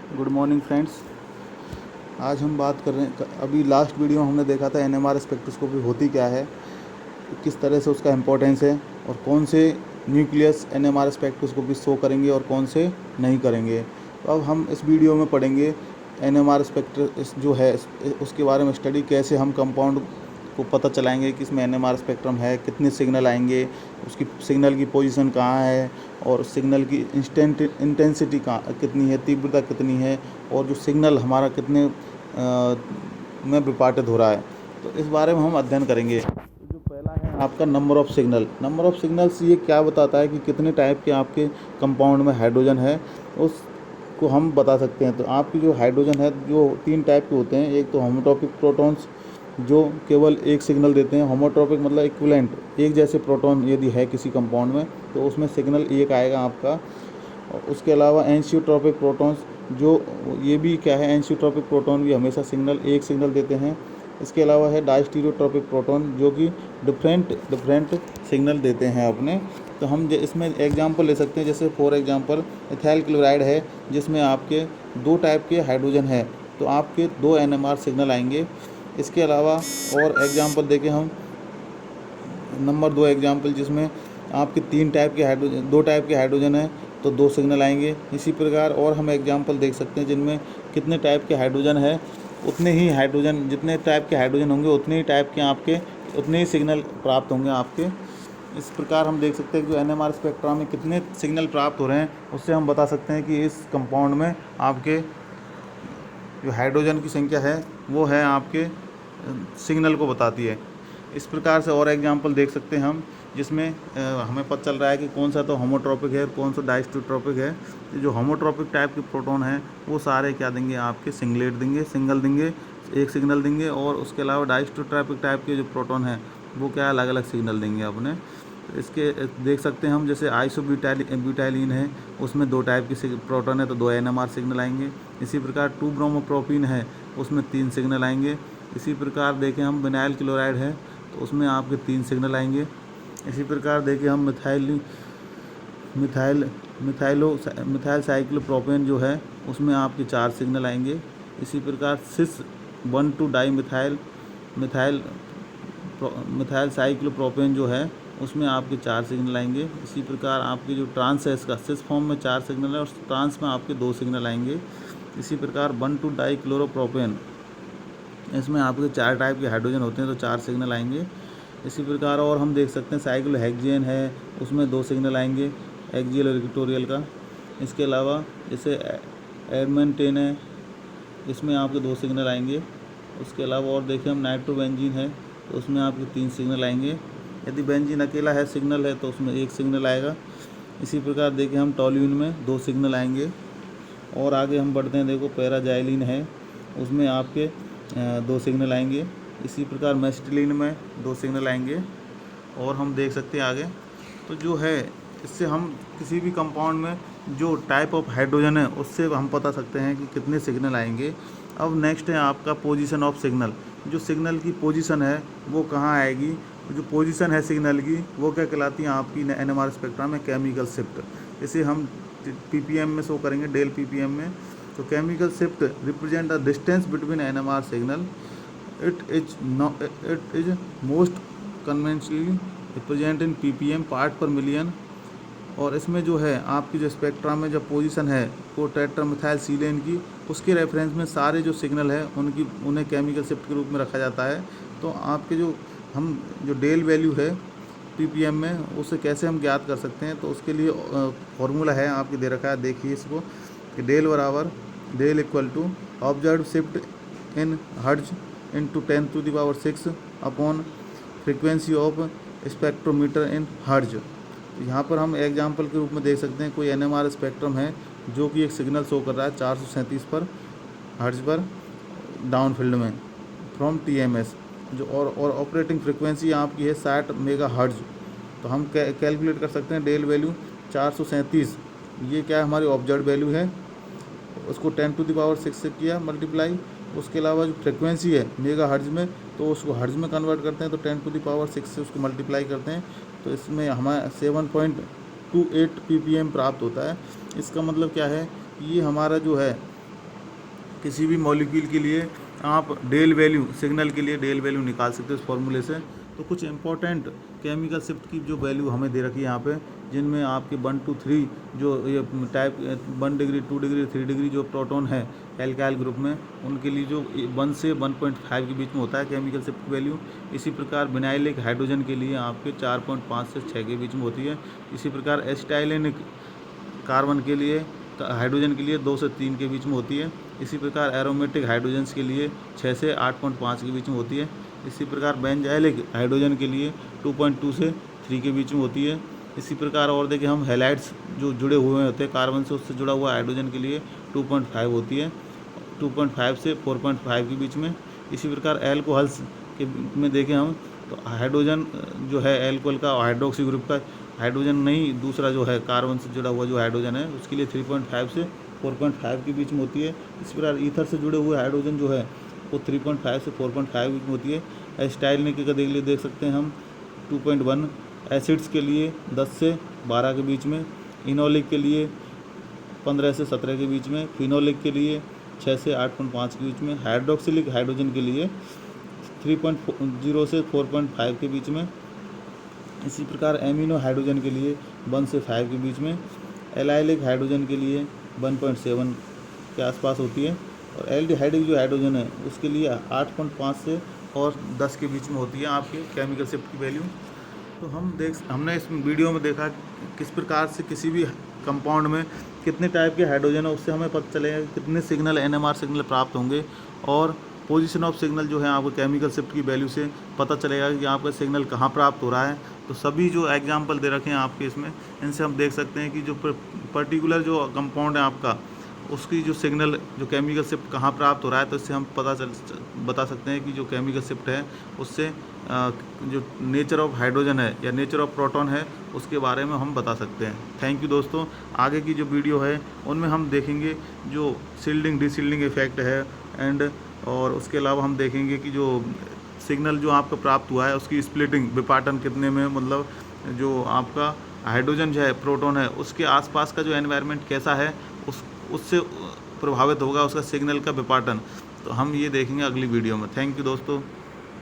Good morning friends. आज हम बात कर रहे हैं, अभी लास्ट वीडियो में हमने देखा था एनएमआर स्पेक्ट्रोस्कोपी होती क्या है, किस तरह से उसका इम्पोर्टेंस है और कौन से न्यूक्लियस एनएमआर स्पेक्ट्रोस्कोपी शो करेंगे और कौन से नहीं करेंगे। तो अब हम इस वीडियो में पढ़ेंगे एनएमआर स्पेक्ट्र जो है उसके बारे में स्टडी, कैसे हम कंपाउंड को पता चलाएंगे कि इसमें एनएमआर स्पेक्ट्रम है, कितने सिग्नल आएंगे, उसकी सिग्नल की पोजीशन कहाँ है और सिग्नल की इंटेंसिटी कहाँ कितनी है, तीव्रता कितनी है और जो सिग्नल हमारा कितने में विपाटित हो रहा है। तो इस बारे में हम अध्ययन करेंगे। तो जो पहला है आपका number of signal. Number of signals ये क्या बताता है कि कितने टाइप के आपके कंपाउंड में हाइड्रोजन है, उसको हम बता सकते हैं। तो आपकी जो हाइड्रोजन है जो 3 टाइप के होते हैं। एक तो होमोट्रॉपिक प्रोटॉन्स जो केवल एक सिग्नल देते हैं। होमोट्रॉपिक मतलब इक्विवेलेंट, एक जैसे प्रोटॉन यदि है किसी कंपाउंड में तो उसमें सिग्नल एक आएगा आपका। और उसके अलावा एनिसोट्रॉपिक प्रोटॉन्स, जो ये भी क्या है, एनिसोट्रॉपिक प्रोटॉन भी हमेशा एक सिग्नल देते हैं। इसके अलावा है डायस्टीरियोट्रॉपिक प्रोटॉन, जो कि डिफरेंट सिग्नल देते हैं अपने। तो हम इसमें एग्जांपल ले सकते हैं, जैसे फॉर एग्जांपल इथाइल क्लोराइड है जिसमें आपके 2 टाइप के हाइड्रोजन है, तो आपके 2 एनएमआर सिग्नल आएंगे। इसके अलावा और एग्जांपल देखें हम, नंबर 2 एग्जांपल जिसमें आपके 3 टाइप के हाइड्रोजन, 2 टाइप के हाइड्रोजन है तो 2 सिग्नल आएंगे। इसी प्रकार और हम एग्जांपल देख सकते हैं जिनमें कितने टाइप के हाइड्रोजन है, उतने ही हाइड्रोजन, जितने टाइप के हाइड्रोजन होंगे उतने ही टाइप के आपके, उतने ही सिग्नल प्राप्त होंगे आपके। इस प्रकार हम देख सकते हैं कि जो एनएमआर स्पेक्ट्रा में कितने सिग्नल प्राप्त हो रहे हैं उससे हम बता सकते हैं कि इस कंपाउंड में आपके जो हाइड्रोजन की संख्या है वो है आपके सिग्नल को बताती है। इस प्रकार से और एग्जांपल देख सकते हैं हम, जिसमें हमें पता चल रहा है कि कौन सा तो होमोट्रॉपिक है, कौन सा डायस्टोट्रॉपिक है। तो जो होमोट्रॉपिक टाइप के प्रोटॉन हैं वो सारे क्या देंगे, आपके सिंगलेट देंगे, सिंगल देंगे, एक सिग्नल देंगे। और उसके अलावा डायस्टोट्रॉपिक टाइप के जो प्रोटॉन हैं वो क्या अलग अलग सिग्नल देंगे अपने। तो इसके देख सकते हैं हम, जैसे ब्यूटाइलिन है उसमें 2 टाइप के प्रोटॉन है तो 2 एनएमआर सिग्नल आएंगे। इसी प्रकार 2 ब्रोमोप्रोपिन है उसमें 3 सिग्नल आएंगे। इसी प्रकार देखें हम विनाइल क्लोराइड है तो उसमें आपके 3 सिग्नल आएंगे। इसी प्रकार देखें हम मिथाइल साइक्लोप्रोपेन जो है उसमें आपके 4 सिग्नल आएंगे। इसी प्रकार सिस 1,2 डाई मिथाइल साइक्लोप्रोपेन जो है उसमें आपके 4 सिग्नल आएंगे। इसी प्रकार आपके जो ट्रांस है, इसका सिस फॉर्म में 4 सिग्नल है और ट्रांस में आपके 2 सिग्नल आएंगे। इसी प्रकार 1,2 डाई क्लोरोप्रोपेन, इसमें आपके 4 टाइप के हाइड्रोजन होते हैं तो 4 सिग्नल आएंगे। इसी प्रकार और हम देख सकते हैं साइक्लोहेक्सेन है उसमें 2 सिग्नल आएंगे, एक्सियल और इक्वेटोरियल का। इसके अलावा जैसे एडमेंटेन है इसमें आपके 2 सिग्नल आएंगे। उसके अलावा और देखें हम नाइट्रोबेंजीन है तो उसमें आपके 3 सिग्नल आएंगे। यदि बेंजीन अकेला है, सिग्नल है, तो उसमें 1 सिग्नल आएगा। इसी प्रकार देखें हम टॉल्यूइन में 2 सिग्नल आएंगे। और आगे हम बढ़ते हैं, देखो पैराजाइलिन है उसमें आपके 2 सिग्नल आएंगे। इसी प्रकार मेस्टिलिन में 2 सिग्नल आएंगे। और हम देख सकते हैं आगे, तो जो है इससे हम किसी भी कंपाउंड में जो टाइप ऑफ हाइड्रोजन है उससे हम बता सकते हैं कि कितने सिग्नल आएंगे। अब नेक्स्ट है आपका पोजीशन ऑफ सिग्नल। जो सिग्नल की पोजीशन है वो कहाँ आएगी, जो पोजीशन है सिग्नल की वो क्या कहलाती है आपकी एनएमआर स्पेक्ट्रा में, केमिकल शिफ्ट। इसे हम पीपीएम में शो करेंगे, डेल पीपीएम में। तो chemical shift represent the distance between NMR signal. It is most conventionally represent in PPM, part पर मिलियन। और इसमें जो है आपकी जो स्पेक्ट्रा में जो पोजीशन है वो टेट्रामिथाइल सीलेन की, उसके रेफरेंस में सारे जो सिग्नल है उन्हें केमिकल शिफ्ट के रूप में रखा जाता है। तो आपके जो डेल वैल्यू है पीपीएम में उसे कैसे हम ज्ञात कर सकते हैं, तो उसके लिए फॉर्मूला है आपके दे रखा है, देखिए इसको, कि del equal to observe shift in hertz into 10⁻⁶ upon frequency of spectrometer in hertz. यहाँ पर हम एग्जाम्पल के रूप में देख सकते हैं, कोई एनएमआर स्पेक्ट्रम है जो कि एक सिग्नल शो कर रहा है 437 पर हर्ट्ज पर डाउन फील्ड में फ्रॉम टीएमएस, जो और ऑपरेटिंग फ्रिक्वेंसी आपकी है 60 मेगा हर्ट्ज। तो हम कैलकुलेट कर सकते हैं डेल वैल्यू 437, ये क्या है हमारी ऑब्जर्व वैल्यू है, उसको 10⁻⁶ से किया मल्टीप्लाई। उसके अलावा जो फ्रिक्वेंसी है मेगा हर्ट्ज में, तो उसको हर्ट्ज में कन्वर्ट करते हैं तो 10⁻⁶ से उसको मल्टीप्लाई करते हैं, तो इसमें हमें 7.28 ppm प्राप्त होता है। इसका मतलब क्या है, ये हमारा जो है किसी भी मॉलिक्यूल के लिए आप डेल वैल्यू, सिग्नल के लिए डेल वैल्यू निकाल सकते हो इस फॉर्मूले से। तो कुछ इंपॉर्टेंट केमिकल शिफ्ट की जो वैल्यू हमें दे रखी है यहाँ पे, जिनमें आपके 1 to 3 जो ये टाइप 1 डिग्री 2 डिग्री 3 डिग्री जो प्रोटॉन है एल्काइल ग्रुप में, उनके लिए जो 1 से 1.5 के बीच में होता है केमिकल शिफ्ट की वैल्यू। इसी प्रकार विनाइलिक हाइड्रोजन के लिए आपके 4.5 से 6 के बीच में होती है। इसी प्रकार एसिटाइलिक कार्बन के लिए, हाइड्रोजन के लिए 2 से 3 के बीच में होती है। इसी प्रकार एरोमेटिक हाइड्रोजन्स के लिए 6 से 8.5 के बीच में होती है। इसी प्रकार बेंजाइलिक हाइड्रोजन के लिए 2.2 से 3 के बीच में होती है। इसी प्रकार और देखिए हम हैलाइड्स जो जुड़े हुए होते हैं कार्बन से, उससे जुड़ा हुआ हाइड्रोजन के लिए 2.5 होती है, 2.5 से 4.5 के बीच में। इसी प्रकार एल्कोहल्स के में देखें हम तो हाइड्रोजन जो है एल्कोहल का हाइड्रोक्सी ग्रुप का हाइड्रोजन नहीं, दूसरा जो है कार्बन से जुड़ा हुआ जो हाइड्रोजन है उसके लिए 3.5 से 4.5 के बीच में होती है। इस प्रकार ईथर से जुड़े हुए हाइड्रोजन जो है वो 3.5 से 4.5 के बीच में होती है। एसिटाइलिक का देख सकते हैं हम 2.1, एसिड्स के लिए 10 से 12 के बीच में, इनोलिक के लिए 15 से 17 के बीच में, फिनोलिक के लिए 6 से 8.5 के बीच में, हाइड्रोक्सिलिक हाइड्रोजन के लिए 3.0 से 4.5 के बीच में। इसी प्रकार एमिनो हाइड्रोजन के लिए 1 से 5 के बीच में, एलाइलिक हाइड्रोजन के लिए 1.7 के आसपास होती है, और एल्डिहाइडिक जो हाइड्रोजन है उसके लिए 8.5 से और 10 के बीच में होती है आपके केमिकल शिफ्ट की वैल्यू। तो हमने इस वीडियो में देखा किस प्रकार से किसी भी कंपाउंड में कितने टाइप के हाइड्रोजन है, उससे हमें पता चलेगा कि कितने सिग्नल NMR सिग्नल प्राप्त होंगे, और पोजीशन ऑफ सिग्नल जो है आपको केमिकल शिफ्ट की वैल्यू से पता चलेगा कि आपका सिग्नल कहाँ प्राप्त हो रहा है। तो सभी जो एग्जाम्पल दे रखे हैं आपके इसमें, इनसे हम देख सकते हैं कि जो पर्टिकुलर जो कंपाउंड है आपका, उसकी जो सिग्नल जो केमिकल शिफ्ट कहाँ प्राप्त हो रहा है, तो इससे हम बता सकते हैं कि जो केमिकल शिफ्ट है उससे जो नेचर ऑफ हाइड्रोजन है या नेचर ऑफ प्रोटॉन है उसके बारे में हम बता सकते हैं। थैंक यू दोस्तों। आगे की जो वीडियो है उनमें हम देखेंगे जो शील्डिंग डिशील्डिंग इफेक्ट है एंड, और उसके अलावा हम देखेंगे कि जो सिग्नल जो आपका प्राप्त हुआ है उसकी स्प्लिटिंग विपाटन कितने में, मतलब जो आपका हाइड्रोजन जो है प्रोटॉन है उसके आसपास का जो एनवायरनमेंट कैसा है उससे प्रभावित होगा उसका सिग्नल का विपाटन। तो हम ये देखेंगे अगली वीडियो में। थैंक यू दोस्तों।